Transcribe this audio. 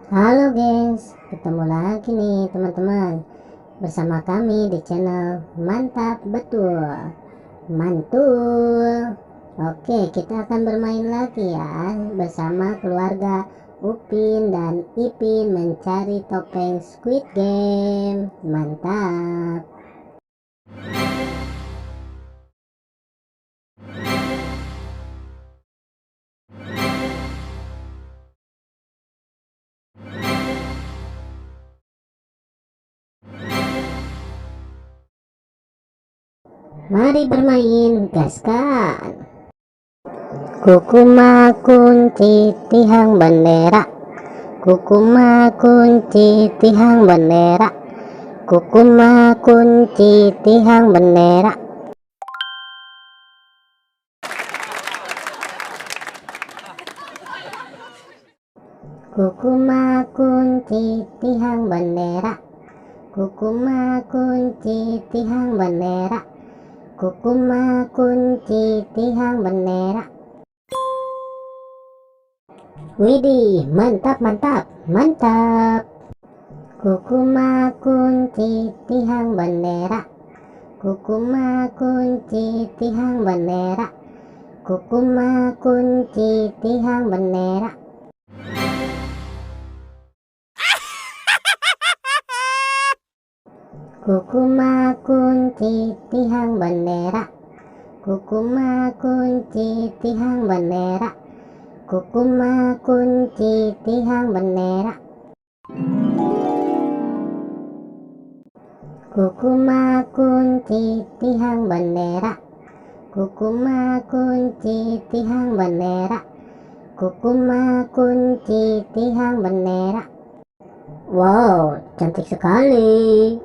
Halo gengs, ketemu lagi nih teman-teman bersama kami di channel Mantap Betul Mantul. Oke, kita akan bermain lagi ya bersama keluarga Upin dan Ipin mencari topeng Squid Game. Mantap. Mari bermain, gaskan. Kukuma kunci tihang bendera, kukuma kunci tihang bendera, kukuma kunci tihang bendera. Kukuma kunci tihang bendera, kukuma kunci tihang bendera, kukuma kunci tihang bendera. Widih, mantap mantap mantap. Kukuma kunci tihang bendera, kukuma kunci tihang bendera, kukuma kunci tihang bendera. Kukuma kunci tihang bendera, kukuma kunci tihang bendera, kukuma kunci tihang bendera. Kukuma kunci tihang bendera, kukuma kunci tihang bendera, kukuma kunci tihang bendera. Wow, cantik sekali.